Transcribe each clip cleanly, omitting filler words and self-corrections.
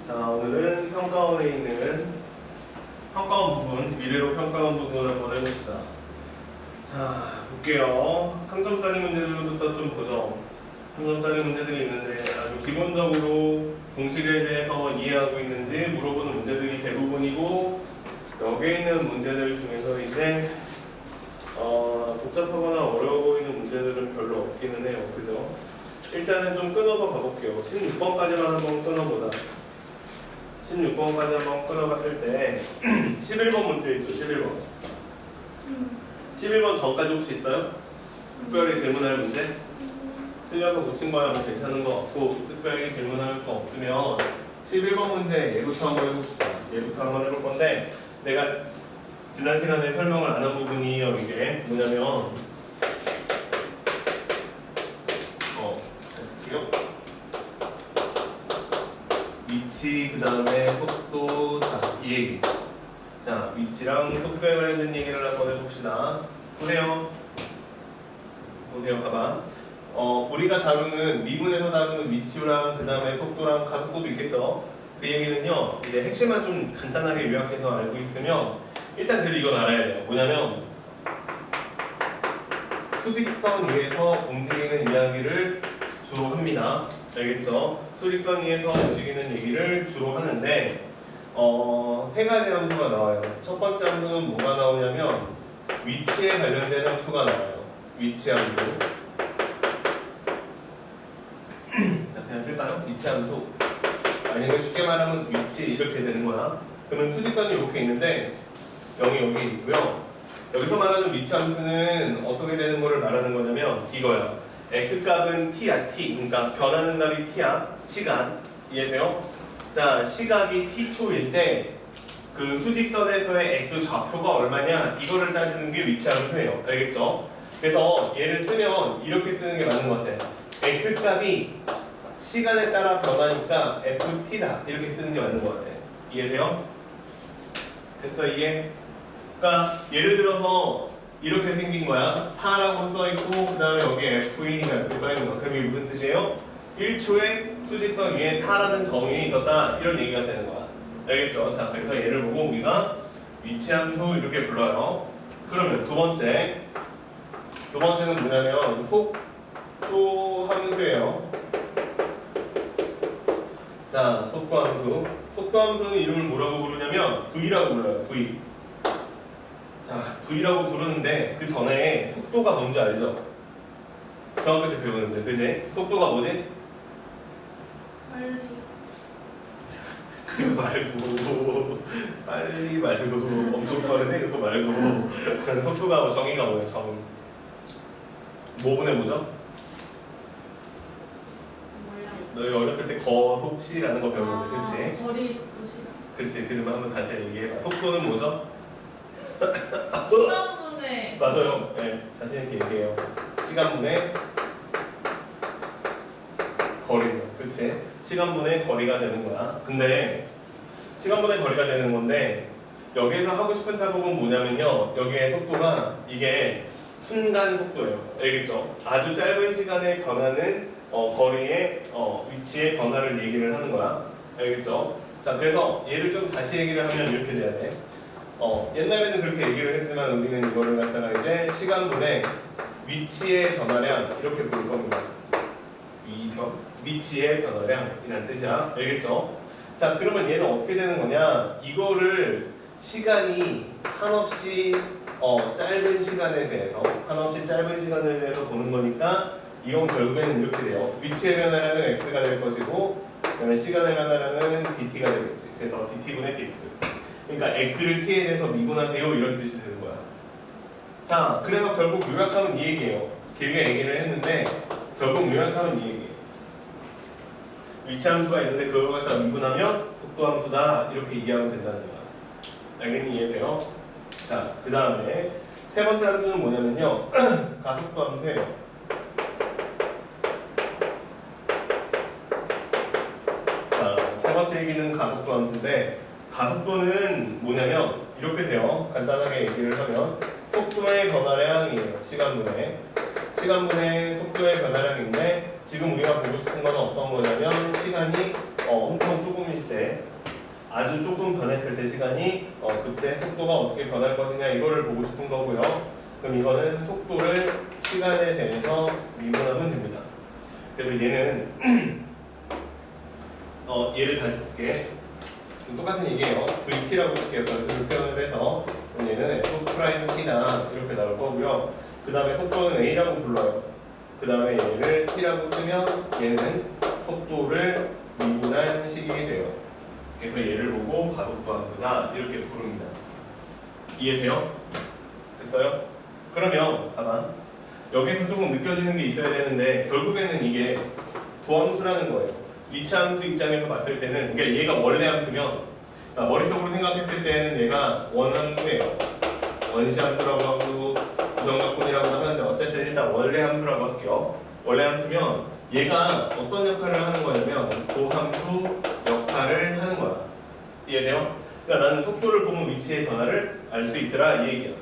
자, 오늘은 평가원에 있는 평가원 부분, 미래로 평가원 부분을 한번 해봅시다. 자, 볼게요. 3점짜리 문제들부터 좀 보죠. 3점짜리 문제들이 있는데 아주 기본적으로 공식에 대해서 이해하고 있는지 물어보는 문제들이 대부분이고, 여기에 있는 문제들 중에서 이제 복잡하거나 어려워 보이는 문제들은 별로 없기는 해요. 그죠? 일단은 좀 끊어서 가볼게요. 16번까지만 한번 끊어보자. 16번까지 한번 끊어봤을 때 11번 문제 있죠? 11번 11번 전까지 혹시 있어요? 특별히 질문할 문제? 틀려서 고친 거야 뭐 괜찮은 거 같고, 특별히 질문할 거 없으면 11번 문제 얘부터 한번 해봅시다. 얘부터 한번 해볼 건데, 내가 지난 시간에 설명을 안 한 부분이에요. 이게 뭐냐면 위치, 그 다음에 속도, 자, 이 얘기. 자, 위치랑 속도에 관련된 얘기를 한번 해봅시다. 보세요. 봐봐. 우리가 다루는, 미분에서 다루는 위치랑 그 다음에 속도랑 가속도도 있겠죠? 그 얘기는요, 이제 핵심만 좀 간단하게 요약해서 알고 있으면, 일단 그래도 이건 알아야 돼요. 뭐냐면, 수직선 위에서 움직이는 이야기를 주로 합니다. 알겠죠? 수직선 위에서 움직이는 얘기를 주로 하는데, 세 가지 함수가 나와요. 첫 번째 함수는 뭐가 나오냐면 위치에 관련된 함수가 나와요. 위치 함수. 자, 그냥 쓸까요? 위치 함수. 아니면 쉽게 말하면 위치 이렇게 되는 거야. 그러면 수직선이 이렇게 있는데 0이 여기 있고요. 여기서 말하는 위치 함수는 어떻게 되는 거를 말하는 거냐면 이거야. x값은 t야, t. 그러니까 변하는 값이 t야. 시간. 이해돼요? 자, 시각이 t초일 때 그 수직선에서의 x 좌표가 얼마냐, 이거를 따지는 게 위치 함수예요. 알겠죠? 그래서 얘를 쓰면 이렇게 쓰는 게 맞는 것 같아요. x값이 시간에 따라 변하니까 ft다. 이렇게 쓰는 게 맞는 것 같아요. 이해돼요? 됐어, 이해? 그러니까 예를 들어서 이렇게 생긴 거야. 4라고 써있고 그 다음에 여기에 F인이가 이렇게 써있는 거야. 그럼 이게 무슨 뜻이에요? 1초에 수직선 위에 4라는 점이 있었다, 이런 얘기가 되는 거야. 알겠죠? 자, 그래서 얘를 보고 우리가 위치함수 이렇게 불러요. 그러면 두 번째는 뭐냐면 속도 함수예요. 자, 속도 함수. 속도 함수는 이름을 뭐라고 부르냐면 V라고 불러요. V. 자, V라고 부르는데 그 전에 속도가 뭔지 알죠? 중학교 때 배우는데, 그지? 속도가 뭐지? 빨리 말고 엄청 빠르네 이거 말고 속도가 정의가 뭐예요? 정의. 뭐분의 뭐죠? 너희 어렸을 때 거속시라는 거 배웠는데, 그치? 거리 속도 시간. 그치. 그러면 한번 다시 얘기해봐. 속도는 뭐죠? 시간분의. 맞아요. 네, 자신 있게 얘기해요. 시간분의 거리죠. 그치? 시간분의 거리가 되는 거야. 근데 시간분의 거리가 되는 건데, 여기에서 하고 싶은 작업은 뭐냐면요, 여기에 속도가 이게 순간 속도예요. 알겠죠? 아주 짧은 시간에 변하는 거리의 위치의 변화를 얘기를 하는 거야. 알겠죠? 자, 그래서 얘를 좀 다시 얘기를 하면 이렇게 돼야 돼. 옛날에는 그렇게 얘기를 했지만 우리는 이거를 갖다가 이제 시간분의 위치의 변화량 이렇게 부를 겁니다. 위치의 변화량이라는 뜻이야. 알겠죠? 자, 그러면 얘는 어떻게 되는 거냐? 이거를 시간이 한없이 짧은 시간에 대해서 보는 거니까, 이건 결국에는 이렇게 돼요. 위치의 변화량은 x가 될 것이고, 그다음에 시간의 변화량은 dt가 되겠지. 그래서 dt분의 dx. 그러니까 x를 t에 대해서 미분하세요, 이런 뜻이 되는 거야. 자, 그래서 결국 요약하면 이 얘기예요. 길게 얘기를 했는데 결국 요약하면 이 얘기예요. 위치함수가 있는데 그걸 갖다 미분하면 속도함수다, 이렇게 이해하면 된다는 거야. 알겠니? 이해돼요? 자, 그 다음에 세 번째 함수는 뭐냐면요 가속도함수예요. 자, 세 번째 얘기는 가속도함수인데, 가속도는 뭐냐면 이렇게 돼요. 간단하게 얘기를 하면 속도의 변화량이에요. 시간분의 속도의 변화량인데, 지금 우리가 보고 싶은 건 어떤 거냐면 시간이 엄청 조금일 때, 아주 조금 변했을 때 시간이 그때 속도가 어떻게 변할 것이냐 이거를 보고 싶은 거고요. 그럼 이거는 속도를 시간에 대해서 미분하면 됩니다. 그래서 얘는 얘를 다시 볼게. 똑같은 얘기예요. VT라고 쓸게요. 그래서 표현을 해서 얘는 F'T다 이렇게 나올 거고요. 그 다음에 속도는 A라고 불러요. 그 다음에 얘를 T라고 쓰면 얘는 속도를 미분한 식이 돼요. 그래서 얘를 보고 가속도함수다 이렇게 부릅니다. 이해돼요? 됐어요? 그러면 봐봐. 여기서 조금 느껴지는 게 있어야 되는데 결국에는 이게 도함수라는 거예요. 이차함수 입장에서 봤을 때는 그러니까 얘가 원래 함수면 머릿속으로 생각했을 때는 얘가 원함수예요. 원시함수라고 하고 부정각분이라고 하는데 어쨌든 일단 원래 함수라고 할게요. 원래 함수면 얘가 어떤 역할을 하는 거냐면 도함수 역할을 하는 거야. 이해돼요? 그러니까 나는 속도를 보면 위치의 변화를 알 수 있더라 이 얘기야.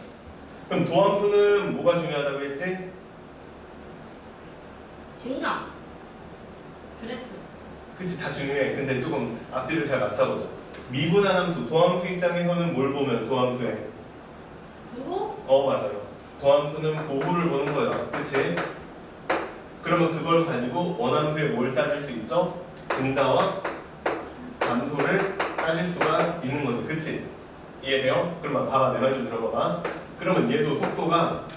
그럼 도함수는 뭐가 중요하다고 했지? 증가. 그래프. 그치 다 중요해. 근데 조금 앞뒤를 잘 맞춰보자. 미분한 함수, 도함수 입장에서는 뭘 보면 도함수에? 부호? 맞아요. 도함수는 보호를 보는 거야. 그치? 그러면 그걸 가지고 원함수에 뭘 따질 수 있죠? 증가와 감소를 따질 수가 있는 거죠. 그치? 이해돼요? 그러면 봐봐. 내 말 좀 들어봐봐. 그러면 얘도 속도가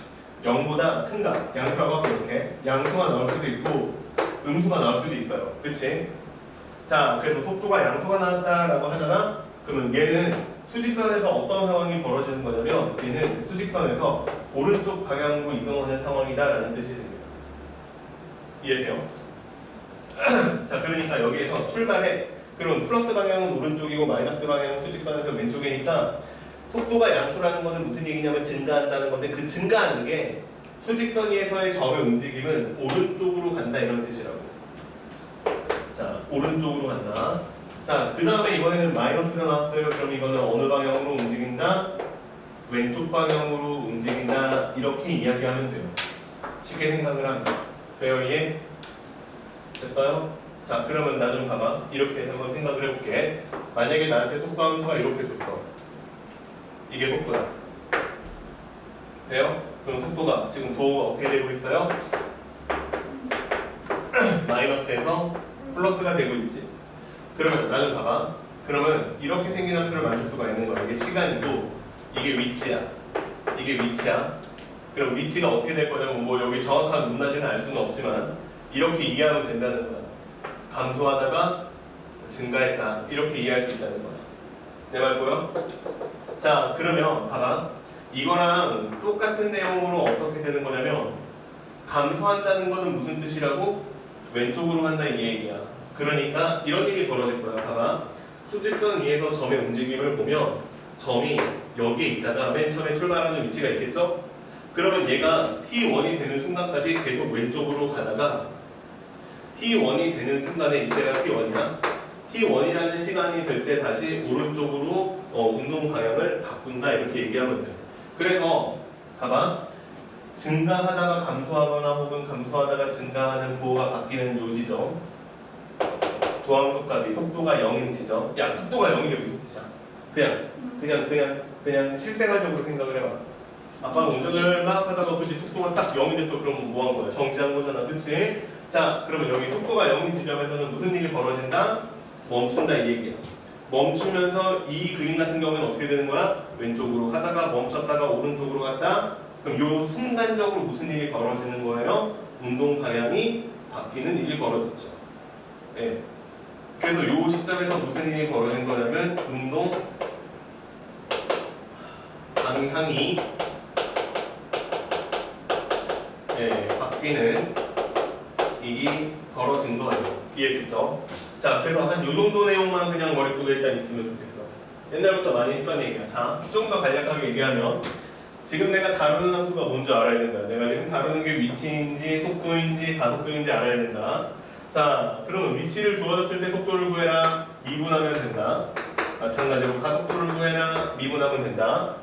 0보다 큰가? 양수라고 하고 이렇게 양수가 나올 수도 있고 음수가 나올 수도 있어요. 그치? 자, 그래서 속도가 양수가 나왔다라고 하잖아? 그러면 얘는 수직선에서 어떤 상황이 벌어지는 거냐면 얘는 수직선에서 오른쪽 방향으로 이동하는 상황이다라는 뜻이 됩니다. 이해돼요? 자, 그러니까 여기에서 출발해. 그러면 플러스 방향은 오른쪽이고 마이너스 방향은 수직선에서 왼쪽이니까 속도가 양수라는 거는 무슨 얘기냐면 증가한다는 건데 그 증가하는 게 수직선 위에서의 점의 움직임은 오른쪽으로 간다 이런 뜻이라고. 자, 오른쪽으로 간다. 자, 그 다음에 이번에는 마이너스가 나왔어요. 그럼 이거는 어느 방향으로 움직인다? 왼쪽 방향으로 움직인다. 이렇게 이야기하면 돼요. 쉽게 생각을 하면. 돼요, 이해? 됐어요? 자, 그러면 나 좀 봐봐. 이렇게 한번 생각을 해볼게. 만약에 나한테 속도함수가 이렇게 줬어. 이게 속도다. 돼요? 그럼 속도가 지금 도가 어떻게 되고 있어요? 마이너스에서 플러스가 되고 있지. 그러면 나는 봐봐. 그러면 이렇게 생긴 함수를 만들 수가 있는 거야. 이게 시간이고 이게 위치야. 이게 위치야. 그럼 위치가 어떻게 될 거냐면 뭐 여기 정확한 높낮이는 알 수는 없지만 이렇게 이해하면 된다는 거야. 감소하다가 증가했다. 이렇게 이해할 수 있다는 거야. 내 말 보여? 자, 그러면 봐봐. 이거랑 똑같은 내용으로 어떻게 되는 거냐면 감소한다는 거는 무슨 뜻이라고? 왼쪽으로 간다 이 얘기야. 그러니까 이런 일이 벌어질 거야. 봐봐. 수직선 위에서 점의 움직임을 보면 점이 여기에 있다가 맨 처음에 출발하는 위치가 있겠죠? 그러면 얘가 T1이 되는 순간까지 계속 왼쪽으로 가다가 T1이 되는 순간에 이때가 T1이야. T1이라는 시간이 될 때 다시 오른쪽으로 운동 방향을 바꾼다 이렇게 얘기하면 돼. 그래서 봐봐. 증가하다가 감소하거나 혹은 감소하다가 증가하는 부호가 바뀌는 요 지점 도함수 값이 속도가 0인 지점. 야, 속도가 0인 게 무슨 뜻이야? 그냥 실생활적으로 생각을 해봐. 아빠가 운전을 막 하다가 그치 속도가 딱 0이 됐어. 그러면 뭐 한 거야? 정지한 거잖아. 그치? 자, 그러면 여기 속도가 0인 지점에서는 무슨 일이 벌어진다? 멈춘다 이 얘기야. 멈추면서 이 그림 같은 경우는 어떻게 되는 거야? 왼쪽으로 가다가 멈췄다가 오른쪽으로 갔다. 그럼 요 순간적으로 무슨 일이 벌어지는 거예요? 운동 방향이 바뀌는 일이 벌어졌죠. 네. 그래서 요 시점에서 무슨 일이 벌어진 거냐면 운동 방향이 바뀌는 일이 벌어진 거예요. 이해됐죠? 자, 그래서 한 요 정도 내용만 그냥 머릿속에 일단 있으면 좋겠어. 옛날부터 많이 했던 얘기야. 자, 좀 더 간략하게 얘기하면 지금 내가 다루는 함수가 뭔지 알아야 된다. 내가 지금 다루는 게 위치인지 속도인지 가속도인지 알아야 된다. 자, 그러면 위치를 주어졌을 때 속도를 구해라. 미분하면 된다. 마찬가지로 가속도를 구해라. 미분하면 된다.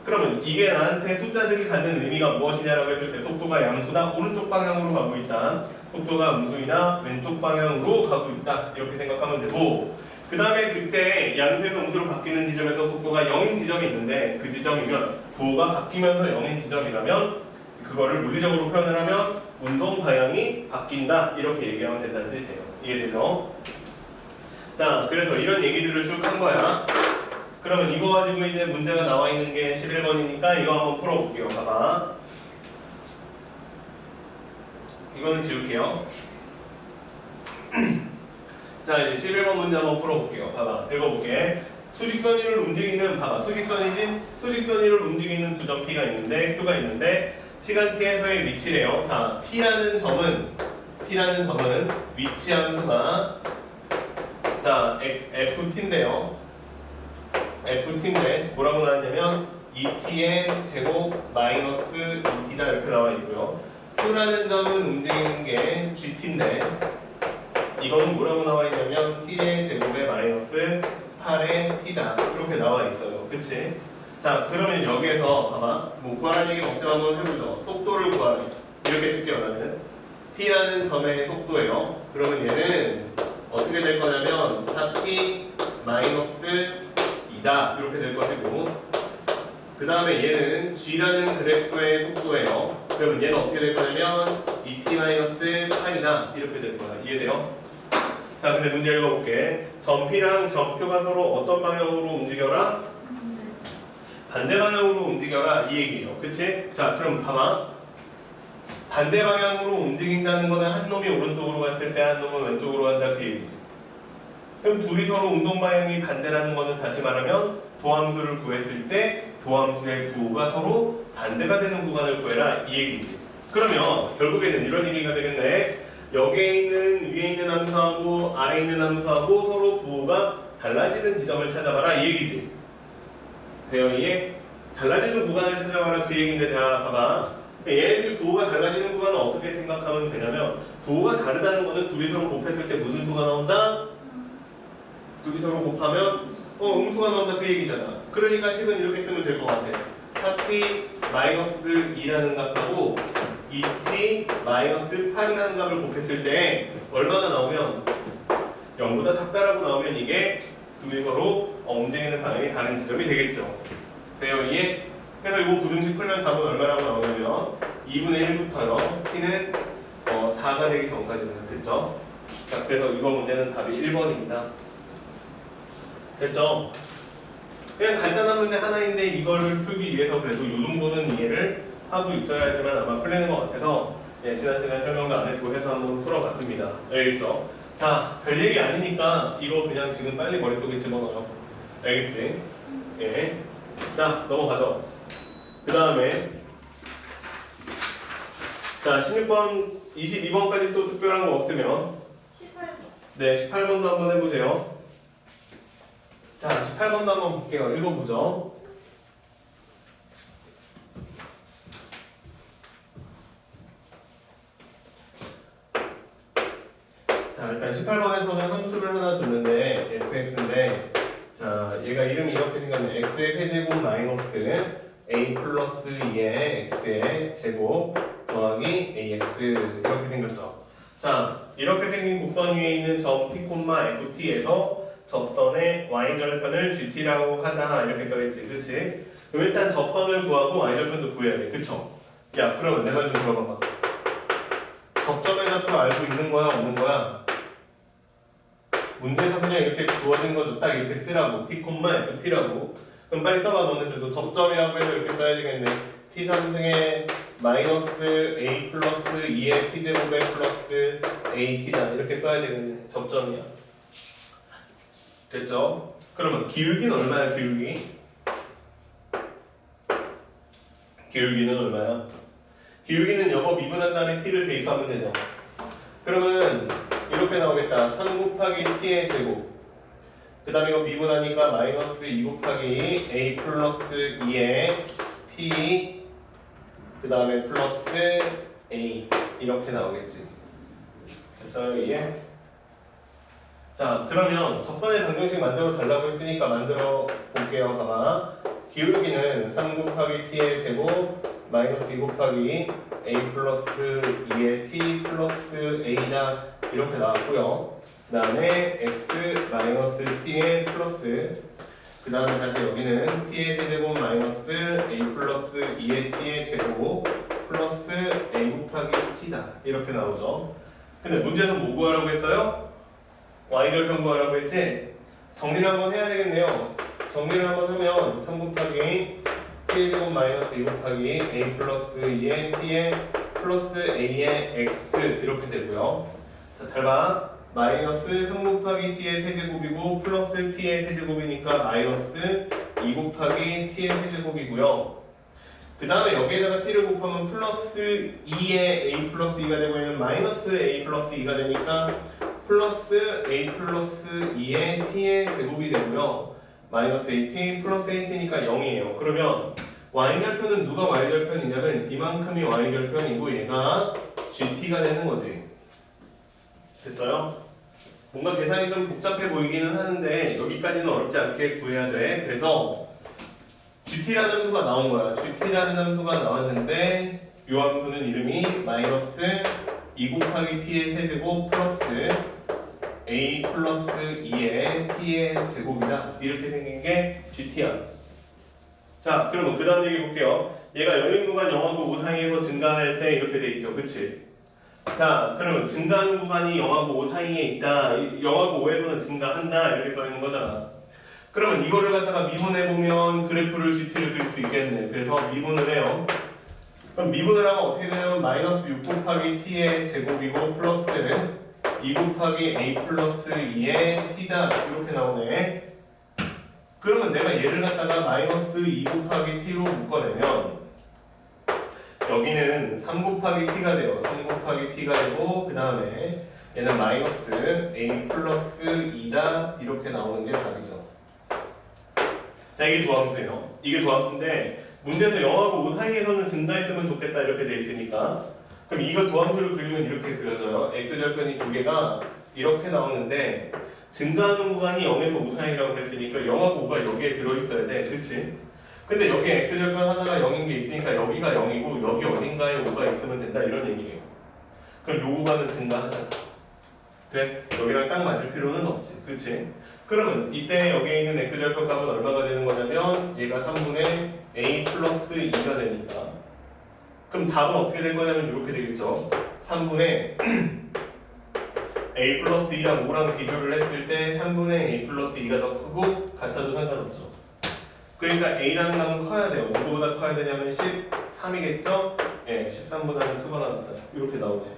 그러면 이게 나한테 숫자들이 갖는 의미가 무엇이냐라고 했을 때 속도가 양수다 오른쪽 방향으로 가고 있다. 속도가 음수이나 왼쪽 방향으로 가고 있다. 이렇게 생각하면 되고 그 다음에 그때 양수에서 음수로 바뀌는 지점에서 속도가 0인 지점이 있는데 그 지점이면 부호가 바뀌면서 0인 지점이라면 그거를 물리적으로 표현을 하면 운동 방향이 바뀐다. 이렇게 얘기하면 된다는 뜻이에요. 이해되죠? 자, 그래서 이런 얘기들을 쭉 한 거야. 그러면 이거 가지고 이제 문제가 나와 있는 게 11번이니까 이거 한번 풀어볼게요. 봐봐. 이거는 지울게요. 자, 이제 11번 문제 한번 풀어볼게요. 봐봐. 읽어볼게. 수직선 위를 움직이는, 봐봐. 수직선 위를 움직이는 두 점 P가 있는데, Q가 있는데, 시간 T에서의 위치래요. 자, P라는 점은 위치 함수가, 자, FT인데요. FT인데, 뭐라고 나왔냐면, 2T의 제곱 마이너스 2T다 이렇게 나와 있고요. Q라는 점은 움직이는 게 GT인데, 이거는 뭐라고 나와 있냐면 t의 제곱에 마이너스 8의 t다 이렇게 나와 있어요. 그치? 자, 그러면 여기에서 봐봐. 뭐 구하라는 얘기는 없지만 한번 해보죠. 속도를 구하라. 이렇게 쓸게요. 나는 t라는 점의 속도예요. 그러면 얘는 어떻게 될 거냐면 4t 마이너스 2다 이렇게 될 것이고, 그 다음에 얘는 g라는 그래프의 속도예요. 그러면 얘는 어떻게 될 거냐면 2t 마이너스 8이다 이렇게 될 거야. 이해돼요? 자, 근데 문제 읽어볼게. 점 P랑 점 Q가 서로 어떤 방향으로 움직여라? 반대 방향으로 움직여라 이 얘기예요. 그치? 자, 그럼 봐봐. 반대 방향으로 움직인다는 거는 한 놈이 오른쪽으로 갔을 때 한 놈은 왼쪽으로 간다 그 얘기지. 그럼 둘이 서로 운동 방향이 반대라는 거는 다시 말하면 도함수를 구했을 때 도함수의 부호가 서로 반대가 되는 구간을 구해라 이 얘기지. 그러면 결국에는 이런 얘기가 되겠네. 여기에 있는 위에 있는 함수하고 아래에 있는 함수하고 서로 부호가 달라지는 지점을 찾아봐라 이 얘기지. 돼요? 이해? 달라지는 구간을 찾아봐라 그 얘기인데, 자 봐봐. 얘네들 부호가 달라지는 구간은 어떻게 생각하면 되냐면 부호가 다르다는 거는 둘이 서로 곱했을 때 무슨 수가 나온다? 둘이 서로 곱하면 음수가 나온다 그 얘기잖아. 그러니까 식은 이렇게 쓰면 될 것 같아. 4t 마이너스 2라는 값하고 2t 마이너스 8이라는 값을 곱했을 때 얼마가 나오면 0보다 작다라고 나오면 이게 둘이 서로 움직이는 방향이 다른 지점이 되겠죠. 돼요? 이해? 그래서 이거 부등식 풀면 답은 얼마라고 나오냐면 2분의 1부터요. t는 4가 되기 전까지는 됐죠? 자, 그래서 이거 문제는 답이 1번입니다. 됐죠? 그냥 간단한 문제 하나인데 이거를 풀기 위해서 그래도 이 정도는 이해를 하고 있어야지만 아마 풀리는 것 같아서 지난 시간에 설명도 안 했고 해서 한번 풀어봤습니다. 알겠죠? 자, 별 얘기 아니니까 이거 그냥 지금 빨리 머릿속에 집어넣어요. 알겠지? 예. 자, 넘어가죠. 그 다음에 자, 16번, 22번까지 또 특별한 거 없으면 18번. 네, 18번도 한번 해보세요. 자, 18번도 한번 볼게요. 읽어보죠. 자, 일단 18번에서는 함수를 하나 줬는데 fx인데, 자, 얘가 이름이 이렇게 생겼네. x의 세제곱 마이너스 a 플러스 2의 x의 제곱 더하기 ax 이렇게 생겼죠. 자, 이렇게 생긴 곡선 위에 있는 점 t, ft에서 접선의 y절편을 gt라고 하자 이렇게 써있지. 그치? 그럼 일단 접선을 구하고 y절편도 구해야 돼. 그쵸? 야, 그러면 내 말 좀 들어봐봐. 접점의 좌표 알고 있는 거야 없는 거야? 문제에서 그냥 이렇게 주어진 거죠. 딱 이렇게 쓰라고. t, ft라고. 그럼 빨리 써봐. 너네들도 접점이라고 해서 이렇게 써야 되겠네. t 3승의 마이너스 a 플러스 2의 t제곱에 플러스 at다 이렇게 써야 되겠네. 접점이야. 됐죠? 그러면 기울기는 얼마야? 기울기는 얼마야? 기울기는 요거 미분한 다음에 t를 대입하면 되죠. 그러면 이렇게 나오겠다. 3 곱하기 t의 제곱. 그 다음에 이거 미분하니까 마이너스 2 곱하기 a 플러스 2의 t 그 다음에 플러스 a 이렇게 나오겠지. 됐어요? 이해? 자, 그러면 접선의 방정식 만들어 달라고 했으니까 만들어 볼게요. 봐봐. 기울기는 3 곱하기 t의 제곱 마이너스 2 곱하기 a 플러스 2의 t 플러스 a다 이렇게 나왔고요. 그 다음에 x 마이너스 t의 플러스 그 다음에 다시 여기는 t의 세제곱 마이너스 a 플러스 2의 t의 제곱 플러스 a 곱하기 t다 이렇게 나오죠. 근데 문제는 뭐 구하라고 했어요? y절편 구하라고 했지? 정리를 한번 해야 되겠네요. 정리를 한번 하면 3 곱하기 t의 제곱 마이너스 2 곱하기 a 플러스 2의 t의 플러스 a의 x 이렇게 되고요. 자, 잘 봐. 마이너스 3 곱하기 t의 세제곱이고 플러스 t의 세제곱이니까 마이너스 2 곱하기 t의 세제곱이고요. 그 다음에 여기에다가 t를 곱하면 플러스 2의 a 플러스 2가 되고 있는 마이너스 a 플러스 2가 되니까 플러스 a 플러스 2의 t의 제곱이 되고요. 마이너스 at 플러스 at니까 0이에요. 그러면 y절편은 누가 y절편이냐면 이만큼이 y절편이고 얘가 gt가 되는 거지. 됐어요? 뭔가 계산이 좀 복잡해 보이기는 하는데 여기까지는 어렵지 않게 구해야 돼. 그래서 gt라는 함수가 나온 거야. gt라는 함수가 나왔는데 이 함수는 이름이 마이너스 2 곱하기 t의 세제곱 플러스 a 플러스 2의 t의 제곱이다. 이렇게 생긴 게 gt야. 자, 그러면 그 다음 얘기 볼게요. 얘가 열린 구간 0하고 5 사이에서 증가할 때 이렇게 돼 있죠. 그치? 자, 그러면 증가하는 구간이 0하고 5 사이에 있다. 0하고 5에서는 증가한다. 이렇게 써 있는 거잖아. 그러면 이거를 갖다가 미분해보면 그래프를 gt를 그릴 수 있겠네. 그래서 미분을 해요. 그럼 미분을 하면 어떻게 되냐면 마이너스 6 곱하기 t의 제곱이고 플러스 2 곱하기 a 플러스 2의 t다. 이렇게 나오네. 그러면 내가 얘를 갖다가 마이너스 2 곱하기 t로 묶어내면 여기는 3 곱하기 t가 돼요. 3 곱하기 t가 되고 그 다음에 얘는 마이너스 a 플러스 2다 이렇게 나오는 게 답이죠. 자, 이게 도함수예요. 이게 도함수인데 문제에서 0하고 5 사이에서는 증가했으면 좋겠다 이렇게 돼 있으니까 그럼 이거 도함수를 그리면 이렇게 그려져요. x절편이 두 개가 이렇게 나오는데 증가하는 구간이 0에서 5 사이라고 그랬으니까 0하고 5가 여기에 들어있어야 돼. 그치? 근데 여기에 x절편 하나가 0인 게 있으니까 여기가 0이고 여기 어딘가에 5가 있으면 된다 이런 얘기예요. 그럼 요 구간은 증가하잖아. 돼? 여기랑 딱 맞을 필요는 없지. 그치? 그러면 이때 여기에 있는 x절편 값은 얼마가 되는 거냐면 얘가 3분의 a 플러스 2가 되니까 그럼 답은 어떻게 될 거냐면 이렇게 되겠죠. 3분의 a 플러스 2랑 5랑 비교를 했을 때 3분의 a 플러스 2가 더 크고 같아도 상관없죠. 그러니까 a라는 값은 커야 돼요. 누구보다 커야 되냐면 13이겠죠? 예, 13보다는 크거나 같다. 이렇게 나오네요.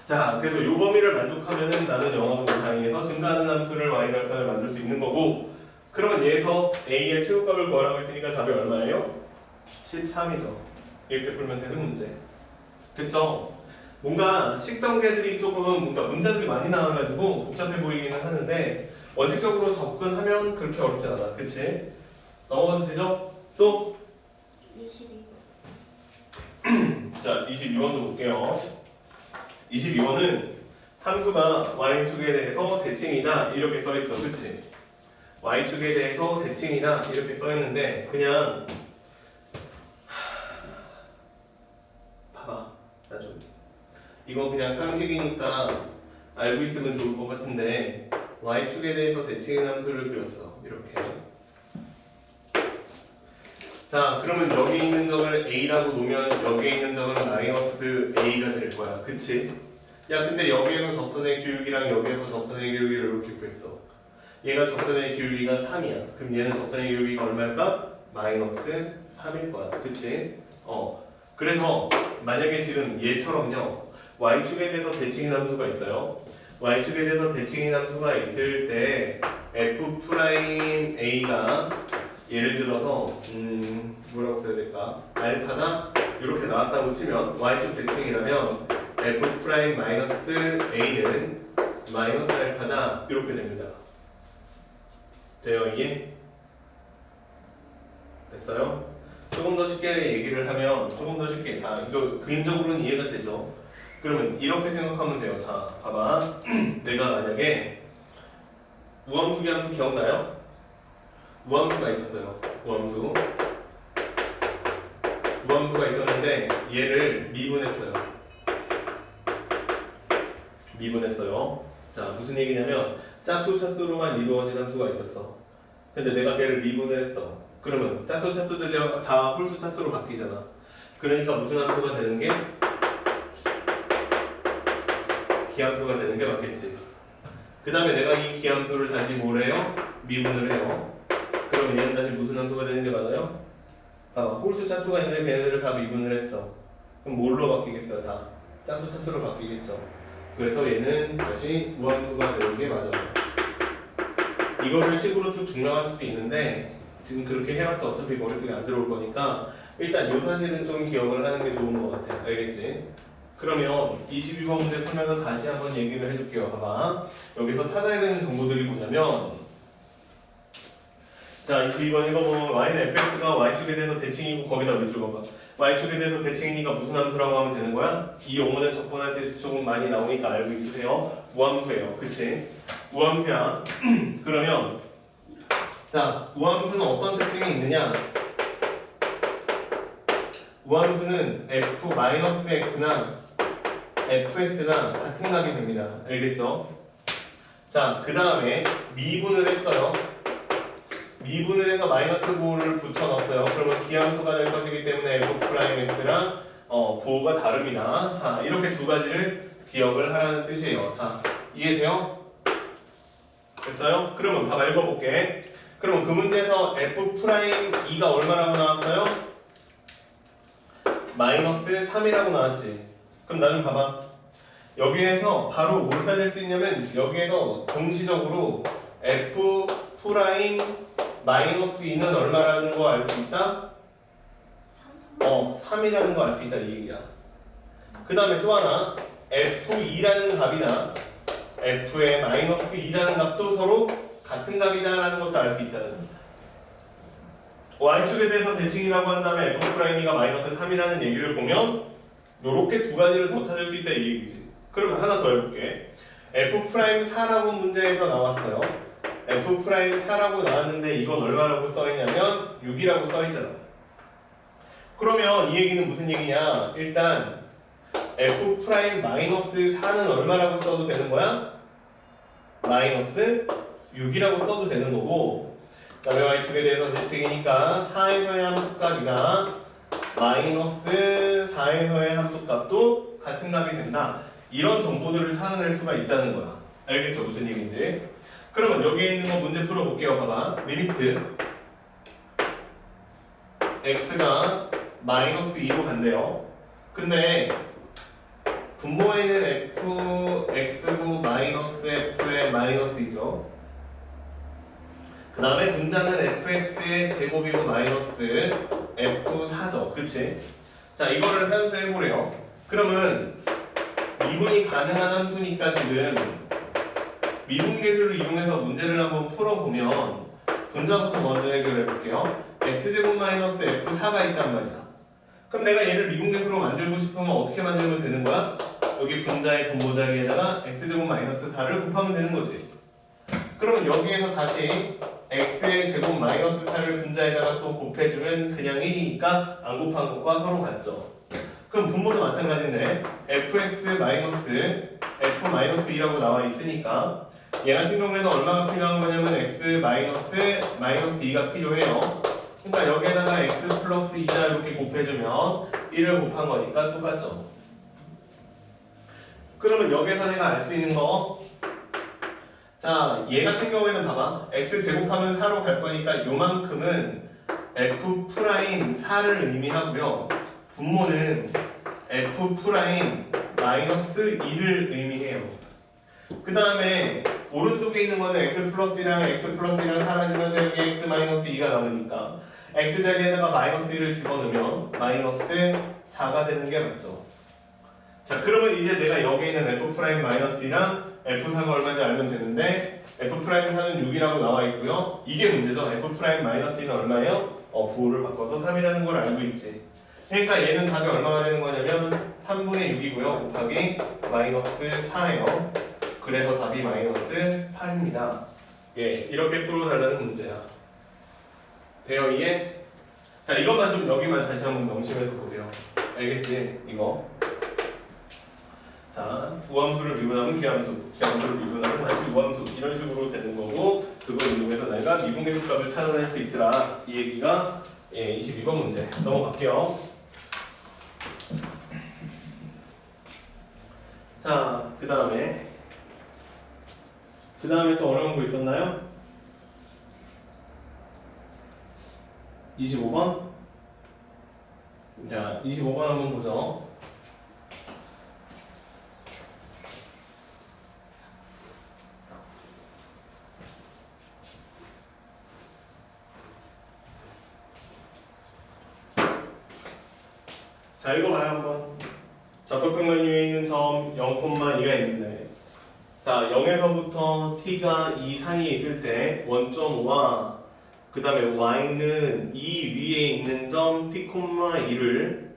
자, 그래서 요 범위를 만족하면은 나는 0하고 5 사이에서 증가하는 함수를 y절편을 만들 수 있는 거고 그러면 얘에서 a의 최고값을 구하라고 했으니까 답이 얼마예요? 13이죠. 이렇게 풀면 되는 문제. 됐죠? 뭔가 식정계들이 조금은 뭔가 문자들이 많이 나와가지고 복잡해 보이기는 하는데 원칙적으로 접근하면 그렇게 어렵지 않아. 그치? 넘어가도 되죠? 또? 22번. 자, 22번도 볼게요. 22번은 함수가 y축에 대해서 대칭이다 이렇게 써있죠. 그치? y축에 대해서 대칭이다 이렇게 써있는데 그냥 봐봐. 나중 이건 그냥 상식이니까 알고 있으면 좋을 것 같은데 y축에 대해서 대칭인 함수를 그렸어. 이렇게. 자, 그러면 여기 있는 점을 a라고 놓으면 여기에 있는 점은 마이너스 a가 될 거야. 그치? 야, 근데 여기에서 접선의 기울기랑 여기에서 접선의 기울기를 이렇게 구했어. 얘가 접선의 기울기가 3이야. 그럼 얘는 접선의 기울기가 얼마일까? 마이너스 3일 거야. 그치? 그래서 만약에 지금 얘처럼요. y축에 대해서 대칭인 함수가 있어요. y축에 대해서 대칭인 함수가 있을 때 f'a가 예를 들어서 뭐라고 써야 될까? 알파다? 이렇게 나왔다고 치면 y축 대칭이라면 f'-a는 마이너스 알파다 이렇게 됩니다. 돼요 이게? 됐어요? 조금 더 쉽게 얘기를 하면 조금 더 쉽게 자 이거 그림적으로는 이해가 되죠? 그러면 이렇게 생각하면 돼요. 자 봐봐 내가 만약에 우함수기 함수 기억나요? 무함수가 있었어요. 무함수가 있었는데 얘를 미분했어요. 자, 무슨 얘기냐면 짝수 차수로만 이루어진 함수가 있었어. 근데 내가 걔를 미분을 했어. 그러면 짝수 차수들이 다 홀수 차수로 바뀌잖아. 그러니까 무슨 함수가 되는 게 기함수가 되는 게 맞겠지. 그 다음에 내가 이 기함수를 다시 뭘 해요? 미분을 해요. 그러면 얘는 다시 무슨 함수가 되는 게 맞아요? 홀수 차수가 있는데 걔네들을 다 미분을 했어. 그럼 뭘로 바뀌겠어요? 다 짝수 차수로 바뀌겠죠. 그래서 얘는 다시 무함수가 되는 게 맞아요. 이거를 식으로 쭉 증명할 수도 있는데 지금 그렇게 해봤자 어차피 머릿속에 안 들어올 거니까 일단 이 사실은 좀 기억을 하는 게 좋은 것 같아. 알겠지? 그러면 22번 문제 풀면서 다시 한번 얘기를 해줄게요. 봐봐. 여기서 찾아야 되는 정보들이 뭐냐면, 자 22번 읽어보면 y는 fx가 y축에 대해서 대칭이고 거기다 몇 줄 봐봐. y축에 대해서 대칭이니까 무슨 함수라고 하면 되는 거야? 이 용어는 접근할 때 조금 많이 나오니까 알고 있으세요. 무함수예요. 그치? 무함수야. 그러면 자 무함수는 어떤 특징이 있느냐? 무함수는 f-x나 fx나 같은 값이 됩니다. 알겠죠? 자, 그 다음에 미분을 했어요. 미분을 해서 마이너스 9를 붙여넣었어요. 그러면 기함수가 될 것이기 때문에 f'x랑 부호가 다릅니다. 자, 이렇게 두 가지를 기억을 하라는 뜻이에요. 자, 이해돼요? 됐어요? 그러면 봐봐 읽어볼게. 그러면 그 문제에서 f'2가 얼마라고 나왔어요? 마이너스 3이라고 나왔지. 그럼 나는 봐봐. 여기에서 바로 뭘 따질 수 있냐면 여기에서 동시적으로 f' 마이너스 2는 얼마라는 거 알 수 있다? 3이라는 거 알 수 있다 이 얘기야. 그 다음에 또 하나 f2라는 값이나 f의 마이너스 2라는 값도 서로 같은 값이다 라는 것도 알 수 있다는 거야. y축에 대해서 대칭이라고 한 다음에 f'2가 마이너스 3이라는 얘기를 보면 요렇게 두 가지를 더 찾을 수 있다 이 얘기지. 그러면 하나 더 해볼게. f'4라고 문제에서 나왔어요. f'4라고 나왔는데 이건 얼마라고 써있냐면 6이라고 써있잖아. 그러면 이 얘기는 무슨 얘기냐? 일단 f'-4는 얼마라고 써도 되는 거야? 마이너스 6이라고 써도 되는 거고, 그 다음에 y축에 대해서 대칭이니까 4에서의 함수값이나 마이너스 4에서의 함수값도 같은 값이 된다. 이런 정보들을 찾아낼 수가 있다는 거야. 알겠죠? 무슨 얘기인지. 그러면 여기에 있는 거 문제 풀어볼게요. 봐봐. 리미트 x가 마이너스 2로 간대요. 근데 분모에는 fx고 마이너스 f의 마이너스 2죠. 그 다음에 분자는 fx의 제곱이고 마이너스 f4죠. 그치? 자, 이거를 산수해보래요. 그러면 미분이 가능한 함수니까 지금 미분계수를 이용해서 문제를 한번 풀어보면 분자부터 먼저 해결해볼게요. x제곱 마이너스 f4가 있단 말이야. 그럼 내가 얘를 미분계수로 만들고 싶으면 어떻게 만들면 되는 거야? 여기 분자의 분모 자리에다가 x제곱 마이너스 4를 곱하면 되는 거지. 그러면 여기에서 다시 x의 제곱 마이너스 4를 분자에다가 또 곱해주면 그냥 1이니까 안 곱한 것과 서로 같죠. 그럼 분모도 마찬가지인데 fx 마이너스 f 마이너스 2라고 나와 있으니까 얘 같은 경우에는 얼마가 필요한 거냐면 x 마이너스 2가 필요해요. 그러니까 여기에다가 x 플러스 2자 이렇게 곱해주면 1을 곱한 거니까 똑같죠. 그러면 여기에서 내가 알 수 있는 거, 자, 얘 같은 경우에는 봐봐. x 제곱하면 4로 갈 거니까 요만큼은 f'4를 의미하고요. 분모는 f' 마이너스 2를 의미해요. 그 다음에 오른쪽에 있는 거는 x 플러스랑 x 플러스랑 사라지면서 여기 x 마이너스 2가 남으니까 x 자리에다가 마이너스 1을 집어넣으면 마이너스 4가 되는 게 맞죠. 자, 그러면 이제 내가 여기에 있는 f' 마이너스 2랑 f4가 얼마인지 알면 되는데 f'4는 6이라고 나와 있고요. 이게 문제죠. f' 마이너스 2는 얼마예요? 부호를 바꿔서 3이라는 걸 알고 있지. 그러니까 얘는 답이 얼마가 되는 거냐면 3분의 6이고요. 곱하기 마이너스 4예요. 그래서 답이 마이너스 8입니다. 예, 이렇게 풀어달라는 문제야. 돼요 이해? 자 이것만 좀 여기만 다시 한번 명심해서 보세요. 알겠지? 이거. 자 우함수를 미분하면 기함수, 기함수를 미분하면 다시 우함수 이런 식으로 되는 거고 그걸 이용해서 내가 미분계수값을 찾아낼 수 있더라. 이 얘기가 22번 문제. 넘어갈게요. 자 그 다음에 또 어려운 거 있었나요? 25번? 자, 25번 한번 보죠. 자, 읽어봐요, 한번. 적격평면 위에 있는 점 0,2가 있는데, 자, 0에서부터 t가 이 사이에 있을 때 1.5와 그 다음에 y는 이 위에 있는 점 t,2를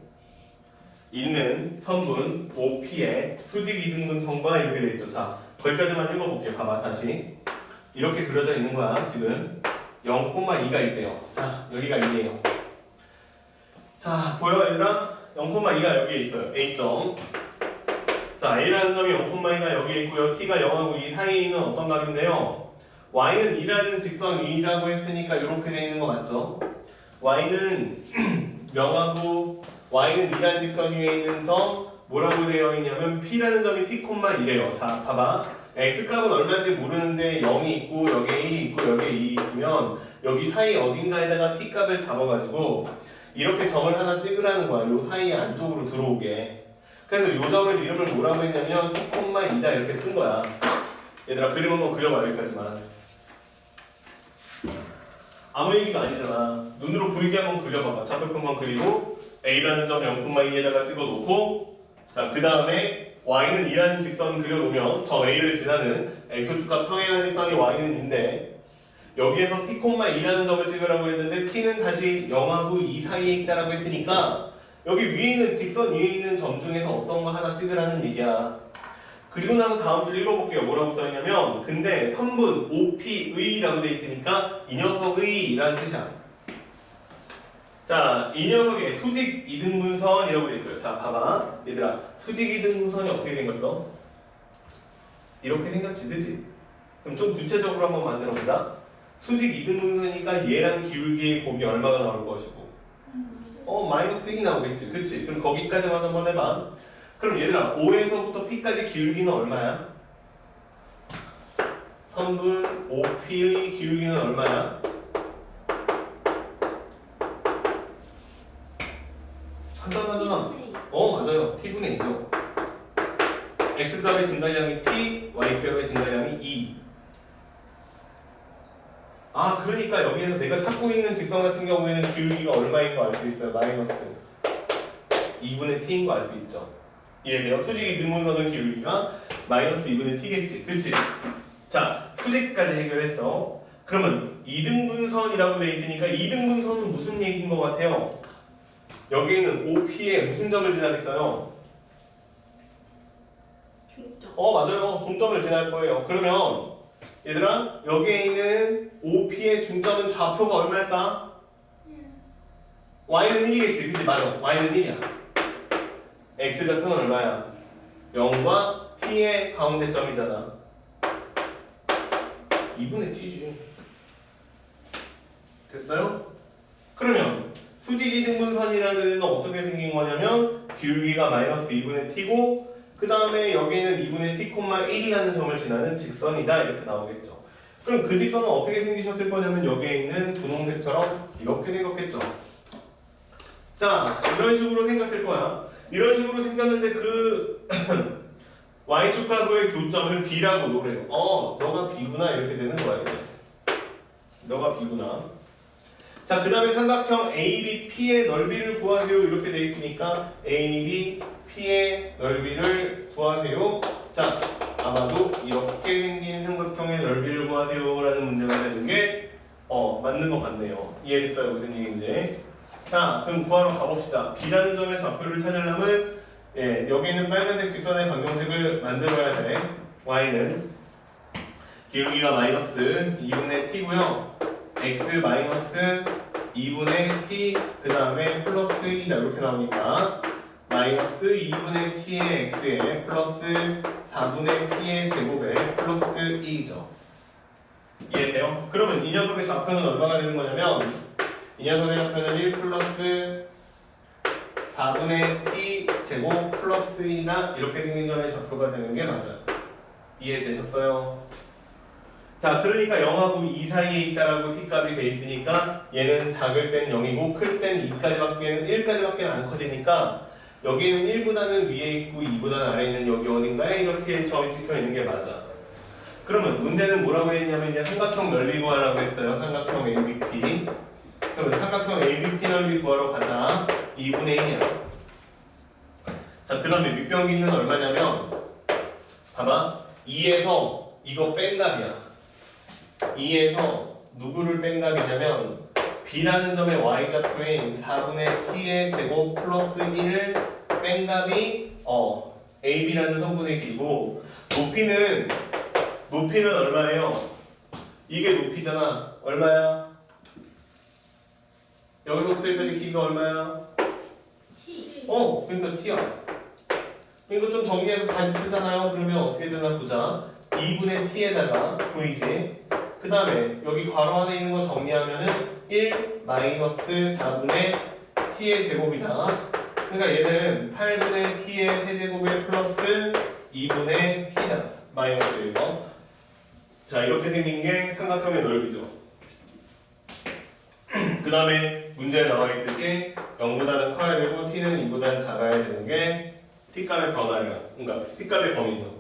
있는 선분 OP의 수직 이등분선과 이렇게 돼 있죠. 자, 거기까지만 읽어볼게요. 봐봐, 다시. 이렇게 그려져 있는 거야, 지금. 0,2가 있대요. 자, 여기가 2예요. 자, 보여, 얘들아? 0,2가 여기에 있어요. A점. 자, A라는 점이 0,2가 여기에 있고요. T가 0하고 이 사이에 있는 어떤 값인데요. Y는 2라는 직선 위라고 했으니까 이렇게 돼 있는 거 맞죠? Y는 0하고 Y는 2라는 직선 위에 있는 점 뭐라고 되어 있냐면 P라는 점이 T,1이래요. 자, 봐봐. X값은 얼마인지 모르는데 0이 있고 여기에 1이 있고 여기에 2이 있으면 여기 사이 어딘가에다가 T값을 잡아가지고 이렇게 점을 하나 찍으라는 거야. 요 사이 안쪽으로 들어오게. 그래서 이 점을 이름을 뭐라고 했냐면 T,2다 이렇게 쓴 거야. 얘들아 그림 한번 그려봐. 여기까지만. 아무 얘기도 아니잖아. 눈으로 보이게 한번 그려봐봐. 좌표평만 그리고 A라는 점 0,2에다가 찍어놓고 자 그 다음에 Y는 2라는 직선 그려놓으면 저 A를 지나는 X축과 평행한 직선이 Y는 2인데 여기에서 T,2라는 점을 찍으라고 했는데 T는 다시 0하고 2 사이에 있다라고 했으니까 여기 위에 있는 직선 위에 있는 점 중에서 어떤 거 하나 찍으라는 얘기야. 그리고 나서 다음 줄 읽어볼게요. 뭐라고 써있냐면 근데 선분 OP의라고 돼 있으니까 이 녀석의라는 뜻이야. 자, 이 녀석의 수직 이등분선이라고 돼 있어요. 자, 봐봐. 얘들아, 수직 이등분선이 어떻게 생겼어? 이렇게 생겼지, 그치? 그럼 좀 구체적으로 한번 만들어보자. 수직 이등분선이니까 얘랑 기울기의 곱이 얼마가 나올 것이고 마이너스 1이 나오겠지, 그치? 그럼 거기까지만 한번 해봐. 그럼 얘들아 5에서부터 P까지 기울기는 얼마야? 선분 OP의 기울기는 얼마야? 간단하잖아. 맞아요. T분의 2죠. X값의 증가량이 T, Y값의 증가량이 2. 그러니까 여기에서 내가 찾고 있는 직선 같은 경우에는 기울기가 얼마인 거 알 수 있어요. 마이너스 2분의 T인 거 알 수 있죠. 이해돼요? 수직 이등분선은 기울기가 마이너스 2분의 t겠지. 그치? 자, 수직까지 해결했어. 그러면 이등분선이라고 돼 있으니까 이등분선은 무슨 얘기인 것 같아요? 여기에는 OP에 무슨 점을 지나겠어요? 중점. 맞아요. 중점을 지날 거예요. 그러면 얘들아 여기에 있는 OP의 중점은 좌표가 얼마일까? Y는 1이겠지. 그치? 맞아. Y는 1이야. X좌표는 얼마야? 0과 T의 가운데점이잖아. 2분의 T지. 됐어요? 그러면 수직이등분선이라는 애는 어떻게 생긴 거냐면 기울기가 마이너스 2분의 T고 그 다음에 여기에는 2분의 T,1이라는 점을 지나는 직선이다 이렇게 나오겠죠. 그럼 그 직선은 어떻게 생기셨을 거냐면 여기에 있는 분홍색처럼 이렇게 생겼겠죠. 자, 이런 식으로 생겼을 거야. 이런 식으로 생겼는데 그 Y축하고의 교점을 B라고 노래요. 너가 B구나 이렇게 되는 거야. 이제. 너가 B구나. 자, 그 다음에 삼각형 ABP의 넓이를 구하세요 이렇게 돼 있으니까 ABP의 넓이를 구하세요. 자, 아마도 이렇게 생긴 삼각형의 넓이를 구하세요 라는 문제가 되는 게 맞는 것 같네요. 이해됐어요? 무슨 얘기인지. 자, 그럼 구하러 가봅시다. B라는 점의 좌표를 찾으려면 여기 있는 빨간색 직선의 방정식을 만들어야 돼. Y는 기울기가 마이너스 2분의 T고요. X 마이너스 2분의 t 그 다음에 플러스 2다 이렇게 나오니까 마이너스 2분의 t의 x에 플러스 4분의 t의 제곱에 플러스 2죠. 이해돼요? 그러면 이 녀석의 좌표는 얼마가 되는 거냐면 이 녀석의 좌표는 1 플러스 4분의 t 제곱 플러스 2나 이렇게 생긴 점의 좌표가 되는 게 맞아요. 이해되셨어요? 자, 그러니까 0하고 2 사이에 있다라고 t값이 돼 있으니까 얘는 작을 땐 0이고 클 땐 2까지밖에는 1까지밖에 안 커지니까 여기는 1보다는 위에 있고 2보다는 아래에 있는 여기 어딘가에 이렇게 점이 찍혀 있는 게 맞아. 그러면 문제는 뭐라고 했냐면 이제 삼각형 넓이 구하라고 했어요. 삼각형 ABP. 그러면 삼각형 ABP 넓이 구하러 가자. 2분의 1이야. 자, 그 다음에 밑변기는 얼마냐면 봐봐. 2에서 이거 뺀 값이야. 2에서 누구를 뺀 값이냐면 B라는 점의 y좌표인 4분의 t의 제곱 플러스 1을 뺀 값이 AB라는 성분의 길이고 높이는 얼마예요? 이게 높이잖아. 얼마야? 여기서부터 여기까지 길이가 얼마야? T. 그러니까 t야. 이거 좀 정리해서 다시 쓰잖아요. 그러면 어떻게 되나 보자. 2분의 t에다가 보이지? 그 다음에 여기 괄호 안에 있는 거 정리하면은 1 마이너스 4분의 t의 제곱이다. 그러니까 얘는 8분의 t의 세제곱에 플러스 2분의 t다. 마이너스 1거. 자, 이렇게 생긴 게 삼각형의 넓이죠. 그 다음에 문제에 나와 있듯이 0보다는 커야 되고 t는 2보다는 작아야 되는 게 t값의 변화야. 그러니까 t값의 범위죠.